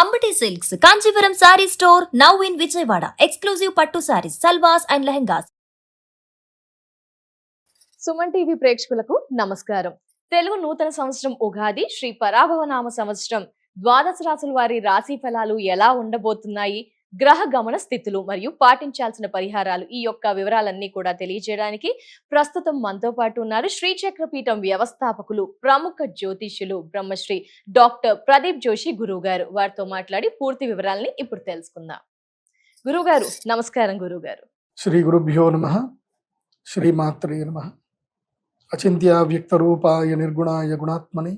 Ambati silks Kanchipuram sorry store now in Vijayawada. Exclusive పట్టు saris, సల్వాస్ and lehengas. Suman TV ప్రేక్షకులకు నమస్కారం. తెలుగు నూతన సంవత్సరం ఉగాది శ్రీ పరాభవనామ సంవత్సరం ద్వాదశ రాశుల వారి రాశి ఫలాలు ఎలా ఉండబోతున్నాయి, గ్రహ గమన స్థితులు మరియు పాటించాల్సిన పరిహారాలు, ఈ యొక్క వివరాలన్నీ కూడా తెలియజేయడానికి ప్రస్తుతం మనతో పాటు ఉన్నారు శ్రీచక్రపీఠం వ్యవస్థాపకులు, ప్రముఖ జ్యోతిష్యులు బ్రహ్మశ్రీ డాక్టర్ ప్రదీప్ జోషి గురువు గారు. వారితో మాట్లాడి పూర్తి వివరాలని ఇప్పుడు తెలుసుకుందాం. గురువు గారు నమస్కారం. గురువు గారు, శ్రీ గురుభ్యో నమః. శ్రీమాత్రే నమః. అచింత్య వ్యక్త రూపాయ నిర్గుణాయ గుణాత్మని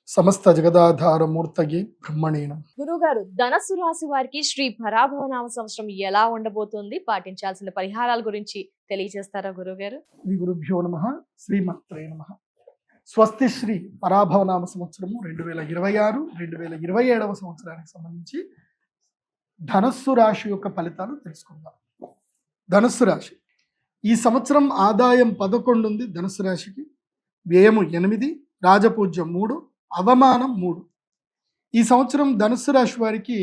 సమస్త జగదాధార మూర్తయే బ్రహ్మణే నమః. గురువు గారు, ధనస్సు రాశి వారికి శ్రీ పరాభవనామ సంవత్సరం ఎలా ఉండబోతోంది, పాటించాల్సిన పరిహారాల గురించి తెలియజేస్తారా గురువు గారు? శ్రీ గురుభ్యో నమః. శ్రీమాత్రే నమః. స్వస్తి శ్రీ పరాభవనామ సంవత్సరము 2026 2027 సంవత్సరానికి సంబంధించి ధనస్సు రాశి యొక్క ఫలితాలు తెలుసుకుందాం. ధనస్సు రాశి ఈ సంవత్సరం ఆదాయం 11 ఉంది ధనుసు రాశికి, వ్యయము 8, రాజపూజ్యం 3, అవమానం 3. ఈ సంవత్సరం ధనుసు రాశి వారికి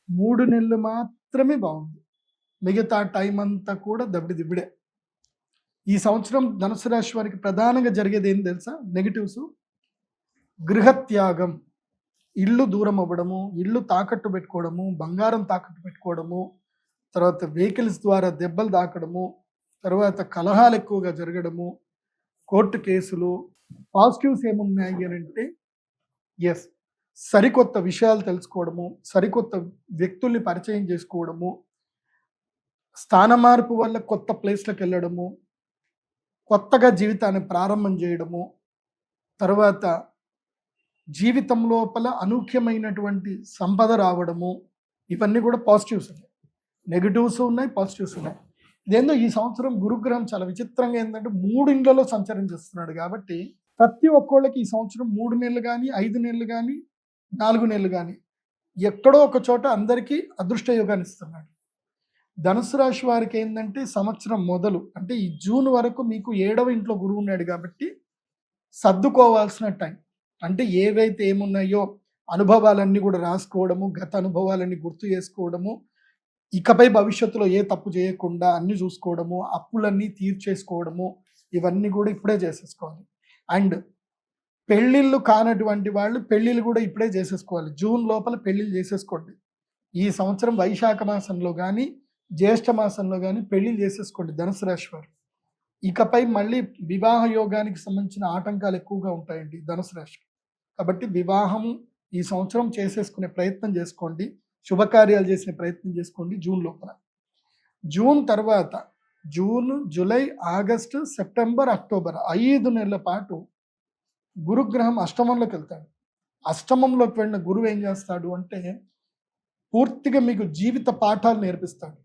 3 నెలలు మాత్రమే బాగుంది, మిగతా టైం అంతా కూడా దబ్బిడే. ఈ సంవత్సరం ధనుసు రాశి వారికి ప్రధానంగా జరిగేది ఏం తెలుసా? నెగిటివ్స్. గృహత్యాగం, ఇల్లు దూరం అవ్వడము, ఇల్లు తాకట్టు పెట్టుకోవడము, బంగారం తాకట్టు పెట్టుకోవడము, తర్వాత వెహికల్స్ ద్వారా దెబ్బలు తాకడము, తర్వాత కలహాలు ఎక్కువగా జరగడము, కోర్టు కేసులు. పాజిటివ్స్ ఏమున్నాయి అని అంటే, ఎస్, సరికొత్త విషయాలు తెలుసుకోవడము, సరికొత్త వ్యక్తుల్ని పరిచయం చేసుకోవడము, స్థాన మార్పు వల్ల కొత్త ప్లేస్లకు వెళ్ళడము, కొత్తగా జీవితాన్ని ప్రారంభం చేయడము, తర్వాత జీవితం లోపల అనూఖ్యమైనటువంటి సంపద రావడము, ఇవన్నీ కూడా పాజిటివ్స్ ఉన్నాయి. నెగిటివ్స్ ఉన్నాయి, పాజిటివ్స్ ఉన్నాయి. ఇదేందో ఈ సంవత్సరం గురుగ్రహం చాలా విచిత్రంగా ఏంటంటే 3 ఇండ్లలో సంచారం చేస్తున్నాడు కాబట్టి ప్రతి ఒక్కళ్ళకి ఈ సంవత్సరం 3 నెలలు కానీ 5 నెలలు కానీ 4 నెలలు కానీ ఎక్కడో ఒక చోట అందరికీ అదృష్ట యోగాన్ని ఇస్తున్నాడు. ధనుసు రాశి వారికి ఏంటంటే సంవత్సరం మొదలు అంటే ఈ జూన్ వరకు మీకు 7వ ఇంట్లో గురువు ఉన్నాడు కాబట్టి సర్దుకోవాల్సిన టైం. అంటే ఏవైతే ఏమున్నాయో అనుభవాలన్నీ కూడా రాసుకోవడము, గత అనుభవాలన్నీ గుర్తు చేసుకోవడము, ఇకపై భవిష్యత్తులో ఏ తప్పు చేయకుండా అన్ని చూసుకోవడము, అప్పులన్నీ తీర్చేసుకోవడము, ఇవన్నీ కూడా ఇప్పుడే చేసేసుకోవాలి. అండ్ పెళ్ళిళ్ళు కానటువంటి వాళ్ళు పెళ్ళిళ్ళు కూడా ఇప్పుడే చేసేసుకోవాలి. జూన్ లోపల పెళ్ళిళ్ళు చేసేసుకోండి. ఈ సంవత్సరం వైశాఖ మాసంలో కానీ జ్యేష్ఠ మాసంలో కానీ పెళ్ళిళ్ళు చేసేసుకోండి ధనుసు రాశి వారు. ఇకపై మళ్ళీ వివాహ యోగానికి సంబంధించిన ఆటంకాలు ఎక్కువగా ఉంటాయండి ధనుసు రాశికి. కాబట్టి వివాహము ఈ సంవత్సరం చేసేసుకునే ప్రయత్నం చేసుకోండి, శుభకార్యాలు చేసిన ప్రయత్నం చేసుకోండి జూన్ లోపల. జూన్ తర్వాత June, July, August, September, October 5 నెలల పాటు గురుగ్రహం అష్టమంలోకి వెళ్తాడు. అష్టమంలోకి వెళ్ళిన గురువు ఏం చేస్తాడు అంటే పూర్తిగా మీకు జీవిత పాఠాలు నేర్పిస్తాడు.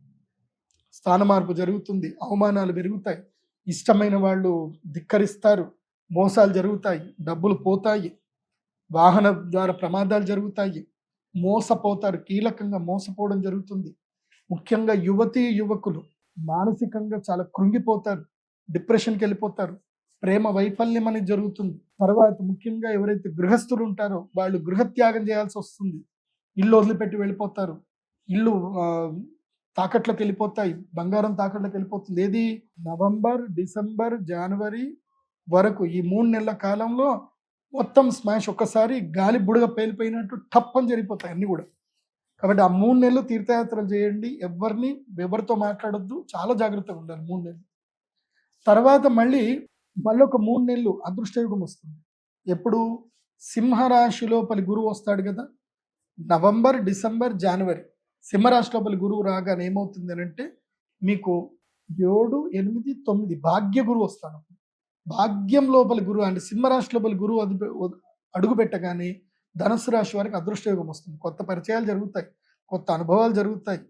స్థాన మార్పు జరుగుతుంది, అవమానాలు పెరుగుతాయి, ఇష్టమైన వాళ్ళు ధిక్కరిస్తారు, మోసాలు జరుగుతాయి, డబ్బులు పోతాయి, వాహన ద్వారా ప్రమాదాలు జరుగుతాయి, మోసపోతారు, కీలకంగా మోసపోవడం జరుగుతుంది. ముఖ్యంగా యువతీ యువకులు మానసికంగా చాలా కృంగిపోతారు, డిప్రెషన్కి వెళ్ళిపోతారు, ప్రేమ వైఫల్యం అనేది జరుగుతుంది. తర్వాత ముఖ్యంగా ఎవరైతే గృహస్థులు ఉంటారో వాళ్ళు గృహత్యాగం చేయాల్సి వస్తుంది, ఇల్లు వదిలిపెట్టి వెళ్ళిపోతారు, ఇల్లు తాకట్లోకి వెళ్ళిపోతాయి, బంగారం తాకట్లోకి వెళ్ళిపోతుంది. ఏది నవంబర్, డిసెంబర్, జనవరి వరకు ఈ 3 నెలల కాలంలో మొత్తం స్మాష్, ఒక్కసారి గాలి బుడగ పేలిపోయినట్టు టప్పని జరిగిపోతాయి అన్నీ కూడా. కాబట్టి ఆ 3 నెలలు తీర్థయాత్రలు చేయండి, ఎవరితో మాట్లాడొద్దు, చాలా జాగ్రత్తగా ఉండాలి 3 నెలలు. తర్వాత మళ్ళీ ఒక 3 నెలలు అదృష్టయుగం వస్తుంది. ఎప్పుడు? సింహరాశి లోపలి గురువు వస్తాడు కదా, నవంబర్, డిసెంబర్, జనవరి. సింహరాశి లోపలి గురువు రాగానే ఏమవుతుంది అని అంటే మీకు 7, 8, 9 భాగ్య గురువు వస్తాడు. భాగ్యం లోపలి గురువు అంటే సింహరాశి లోపలి గురువు అడుగు పెట్టగానే ధనుసు రాశి వారికి అదృష్టయోగం వస్తుంది. కొత్త పరిచయాలు జరుగుతాయి, కొత్త అనుభవాలు జరుగుతాయి,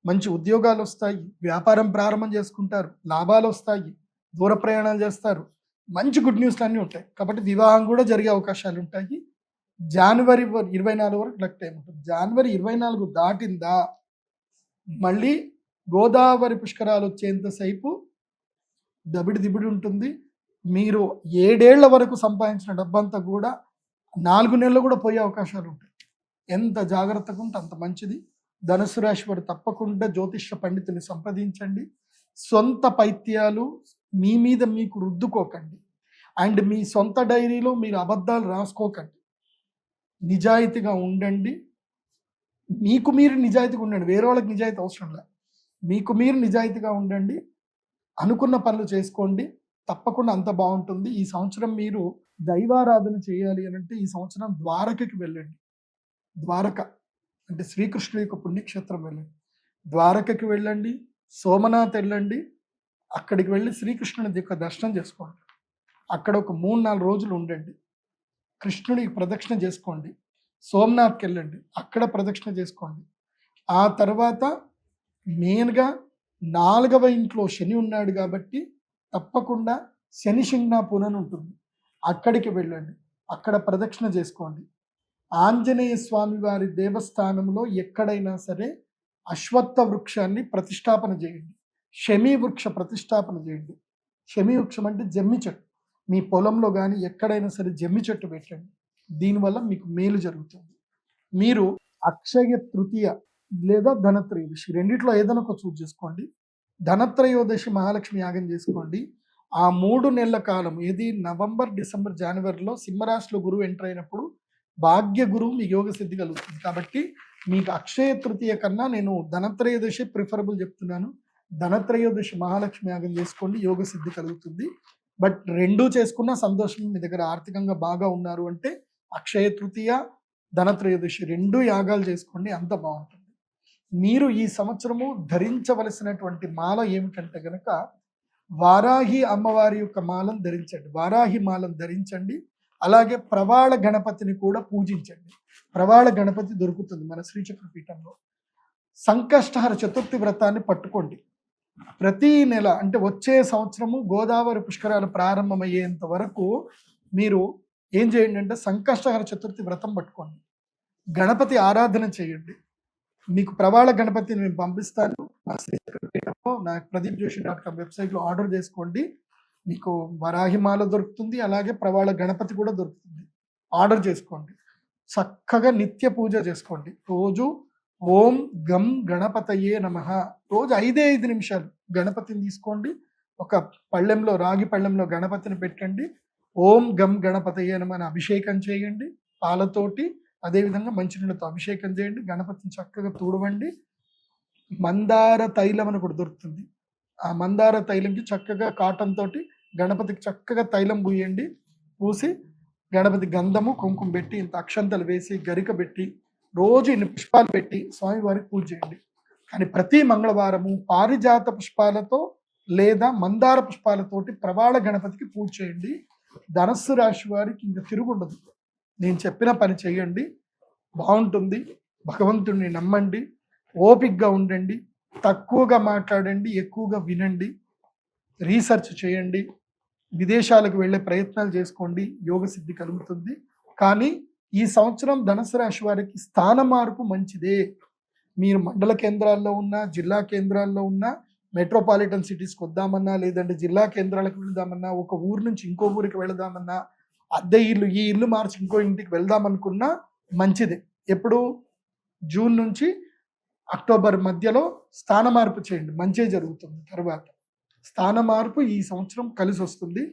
మంచి ఉద్యోగాలు వస్తాయి, వ్యాపారం ప్రారంభం చేసుకుంటారు, లాభాలు వస్తాయి, దూర ప్రయాణాలు చేస్తారు, మంచి గుడ్ న్యూస్లు అన్నీ ఉంటాయి. కాబట్టి వివాహం కూడా జరిగే అవకాశాలు ఉంటాయి. జనవరి 24 వరకు లక్ టైం ఉంటుంది. జనవరి 24 దాటిందా మళ్ళీ గోదావరి పుష్కరాలు వచ్చేంతసేపు దబిడి ఉంటుంది. మీరు 7 ఏళ్ల వరకు సంపాదించిన డబ్బంతా కూడా 4 నెలలు కూడా పోయే అవకాశాలు ఉంటాయి. ఎంత జాగ్రత్తగా ఉంటే అంత మంచిది. ధనుసు రాశి వారు తప్పకుండా జ్యోతిష్య పండితుని సంప్రదించండి. సొంత పైత్యాలు మీ మీద మీకు రుద్దుకోకండి. అండ్ మీ సొంత డైరీలో మీరు అబద్ధాలు రాసుకోకండి. నిజాయితీగా ఉండండి. మీకు మీరు నిజాయితీగా ఉండండి. వేరే వాళ్ళకి నిజాయితీ అవసరం లేదు. మీకు మీరు నిజాయితీగా ఉండండి. అనుకున్న పనులు చేసుకోండి. తప్పకుండా అంత బాగుంటుంది. ఈ సంవత్సరం మీరు దైవారాధన చేయాలి అని అంటే ఈ సంవత్సరం ద్వారకకి వెళ్ళండి. ద్వారక అంటే శ్రీకృష్ణుడి యొక్క పుణ్యక్షేత్రం వెళ్ళండి. ద్వారకకి వెళ్ళండి, సోమనాథ్ వెళ్ళండి. అక్కడికి వెళ్ళి శ్రీకృష్ణుని యొక్క దర్శనం చేసుకోండి. అక్కడ ఒక 3-4 రోజులు ఉండండి. కృష్ణుడికి ప్రదక్షిణ చేసుకోండి. సోమనాథ్కి వెళ్ళండి, అక్కడ ప్రదక్షిణ చేసుకోండి. ఆ తర్వాత మెయిన్గా 4వ ఇంట్లో శని ఉన్నాడు కాబట్టి తప్పకుండా శని శింగ్నాపూర్ అని ఉంటుంది. అక్కడికి వెళ్ళండి, అక్కడ ప్రదక్షిణ చేసుకోండి. ఆంజనేయ స్వామి వారి దేవస్థానంలో ఎక్కడైనా సరే అశ్వత్థ వృక్షాన్ని ప్రతిష్టాపన చేయండి. శమీ వృక్ష ప్రతిష్టాపన చేయండి. శమీ వృక్షం అంటే జమ్మి చెట్టు. మీ పొలంలో కానీ ఎక్కడైనా సరే జమ్మి చెట్టు పెట్టండి. దీనివల్ల మీకు మేలు జరుగుతుంది. మీరు అక్షయ తృతీయ లేదా ధనత్రయోదశి రెండిట్లో ఏదైనా ఒక చూస్ చేసుకోండి. ధనత్రయోదశి మహాలక్ష్మి యాగం చేసుకోండి. ఆ 3 నెలల కాలం ఏది నవంబర్, డిసెంబర్, జనవరిలో సింహరాశిలో గురువు ఎంటర్ అయినప్పుడు భాగ్య గురువు మీ యోగ సిద్ధి కలుగుతుంది. కాబట్టి మీకు అక్షయ తృతీయ కన్నా నేను ధనత్రయోదశి ప్రిఫరబుల్ చెప్తున్నాను. ధనత్రయోదశి మహాలక్ష్మి యాగం చేసుకోండి, యోగ సిద్ధి కలుగుతుంది. బట్ రెండూ చేసుకున్న సంతోషం. మీ దగ్గర ఆర్థికంగా బాగా ఉన్నారు అంటే అక్షయ తృతీయ, ధనత్రయోదశి 2 యాగాలు చేసుకోండి, అంత బాగుంటుంది. మీరు ఈ సంవత్సరము ధరించవలసినటువంటి మాల ఏమిటంటే గనక వారాహి అమ్మవారి యొక్క మాలను ధరించండి. వారాహి మాలను ధరించండి. అలాగే ప్రవాళ గణపతిని కూడా పూజించండి. ప్రవాళ గణపతి దొరుకుతుంది మన శ్రీచక్ర పీఠంలో. సంకష్టహర చతుర్థి వ్రతాన్ని పట్టుకోండి. ప్రతి నెల అంటే వచ్చే సంవత్సరము గోదావరి పుష్కరాలు ప్రారంభమయ్యేంత వరకు మీరు ఏం చేయండి అంటే సంకష్టహర చతుర్థి వ్రతం పట్టుకోండి. గణపతి ఆరాధన చేయండి. మీకు ప్రవాళ గణపతిని నేను పంపిస్తాను. నా pradeepjoshi.com వెబ్సైట్లో ఆర్డర్ చేసుకోండి. మీకు వరాహిమాల దొరుకుతుంది, అలాగే ప్రవాళ గణపతి కూడా దొరుకుతుంది. ఆర్డర్ చేసుకోండి. చక్కగా నిత్య పూజ చేసుకోండి. రోజు ఓం గం గణపతయే నమః రోజు 5 నిమిషాలు గణపతిని తీసుకోండి. ఒక పళ్ళెంలో, రాగి పళ్ళెంలో గణపతిని పెట్టండి. ఓం గం గణపతయే నమః అని అభిషేకం చేయండి పాలతోటి. అదేవిధంగా మంచినీళ్ళతో అభిషేకం చేయండి. గణపతిని చక్కగా తుడవండి. మందార తైలం అని కూడా దొరుకుతుంది. ఆ మందార తైలంకి చక్కగా కాటన్ తోటి గణపతికి చక్కగా తైలం పూయండి. పూసి గణపతి గంధము, కుంకుమ పెట్టి, ఇంత అక్షంతలు వేసి, గరిక పెట్టి, రోజు ఇన్ని పుష్పాలు పెట్టి స్వామివారికి పూజ చేయండి. కానీ ప్రతి మంగళవారము పారిజాత పుష్పాలతో లేదా మందార పుష్పాలతోటి ప్రవాళ గణపతికి పూజ చేయండి. ధనస్సు రాశి వారికి ఇంకా తిరుగుండదు. నేను చెప్పిన పని చేయండి, బాగుంటుంది. భగవంతుడిని నమ్మండి, ఓపికగా ఉండండి, తక్కువగా మాట్లాడండి, ఎక్కువగా వినండి, రీసెర్చ్ చేయండి, విదేశాలకు వెళ్ళే ప్రయత్నాలు చేసుకోండి, యోగ సిద్ధి కలుగుతుంది. కానీ ఈ సంవత్సరం ధనుసు రాశి వారికి స్థాన మార్పు మంచిదే. మీరు మండల కేంద్రాల్లో ఉన్న, జిల్లా కేంద్రాల్లో ఉన్న, మెట్రోపాలిటన్ సిటీస్కి వద్దామన్నా, లేదంటే జిల్లా కేంద్రాలకు వెళదామన్నా, ఒక ఊరు నుంచి ఇంకో ఊరికి వెళదామన్నా, అద్దె ఇల్లు, ఈ ఇల్లు మార్చి ఇంకో ఇంటికి వెళ్దామనుకున్నా మంచిదే. ఎప్పుడు జూన్ నుంచి అక్టోబర్ మధ్యలో స్థాన మార్పు చేయండి, మంచిగా జరుగుతుంది. తర్వాత స్థాన మార్పు ఈ సంవత్సరం కలిసి వస్తుంది.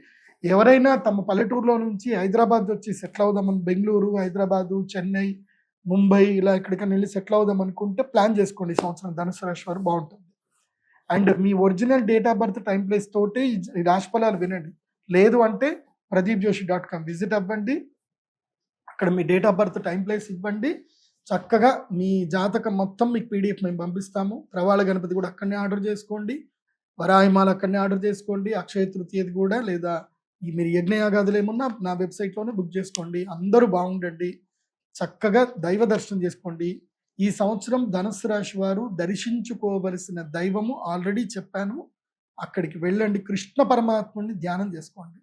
ఎవరైనా తమ పల్లెటూరులో నుంచి హైదరాబాద్ వచ్చి సెటిల్ అవుదామని, బెంగళూరు, హైదరాబాదు, చెన్నై, ముంబై ఇలా ఎక్కడికైనా వెళ్ళి సెటిల్ అవుదాం అనుకుంటే ప్లాన్ చేసుకోండి. ఈ సంవత్సరం ధనుసు రాశి వారు బాగుంటుంది. And me original date of birth, time, place తోటి ఈ రాశి ఫలాలు వినండి. లేదు అంటే pradeepjoshi.com విజిట్ అవ్వండి. అక్కడ మీ date of birth, time, place ఇవ్వండి. చక్కగా మీ జాతకం మొత్తం మీకు PDF మేము పంపిస్తాము. ప్రవాళ గణపతి కూడా అక్కడనే ఆర్డర్ చేసుకోండి. వరాహిమాల అక్కడనే ఆర్డర్ చేసుకోండి. అక్షయ తృతీయది కూడా, లేదా ఈ మీరు యజ్ఞయాగాదులు ఏమున్నా నా వెబ్సైట్లోనే బుక్ చేసుకోండి. అందరూ బాగుండండి, చక్కగా దైవ దర్శనం చేసుకోండి. ఈ సంవత్సరం ధనుసు రాశి వారు దర్శించుకోవలసిన దైవము ఆల్రెడీ చెప్పాను, అక్కడికి వెళ్ళండి. కృష్ణ పరమాత్ముడిని ధ్యానం చేసుకోండి.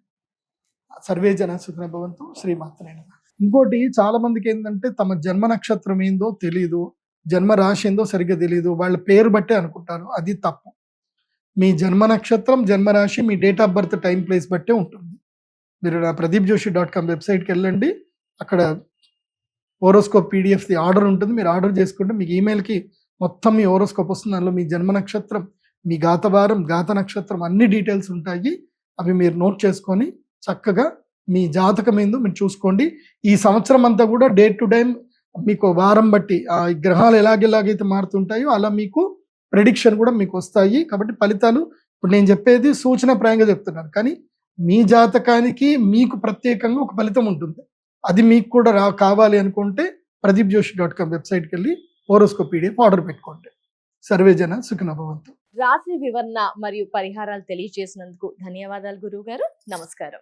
సర్వే జన సుఖినో భవంతు. శ్రీమాత్రే నమః. ఇంకోటి, చాలా మందికి ఏంటంటే తమ జన్మ నక్షత్రం ఏందో తెలియదు, జన్మ రాశి ఏందో సరిగ్గా తెలియదు, వాళ్ళ పేరు బట్టే అనుకుంటారు. అది తప్పు. మీ జన్మ నక్షత్రం, జన్మరాశి మీ date of birth, time, place బట్టే ఉంటుంది. మీరు నా pradeepjoshi.com వెబ్సైట్కి వెళ్ళండి. అక్కడ హోరోస్కోప్ పీడిఎఫ్ది ఆర్డర్ ఉంటుంది. మీరు ఆర్డర్ చేసుకుంటే మీకు ఈమెయిల్కి మొత్తం మీ హోరోస్కోప్ వస్తుంది. అందులో మీ జన్మ నక్షత్రం, మీ గాతవారం, గాత నక్షత్రం అన్ని డీటెయిల్స్ ఉంటాయి. అవి మీరు నోట్ చేసుకొని చక్కగా మీ జాతకం ఏందో మీరు చూసుకోండి. ఈ సంవత్సరం అంతా కూడా డే టు డే మీకు వారం బట్టి ఆ గ్రహాలు ఎలాగైతే మారుతుంటాయో అలా మీకు ప్రెడిక్షన్ కూడా మీకు వస్తాయి. కాబట్టి ఫలితాలు ఇప్పుడు నేను చెప్పేది సూచనప్రాయంగా చెప్తున్నాను, కానీ మీ జాతకానికి మీకు ప్రత్యేకంగా ఒక ఫలితం ఉంటుంది. అది మీకు కూడా కావాలి అనుకుంటే pradeepjoshi.com వెబ్సైట్కి వెళ్ళి హోరోస్కోప్ పీడిఎఫ్ ఆర్డర్ పెట్టుకోండి. సర్వే జన సుఖినో భవంతు. రాశి వివరణ మరియు పరిహారాలు తెలియజేసినందుకు ధన్యవాదాలు గురువు గారు. నమస్కారం.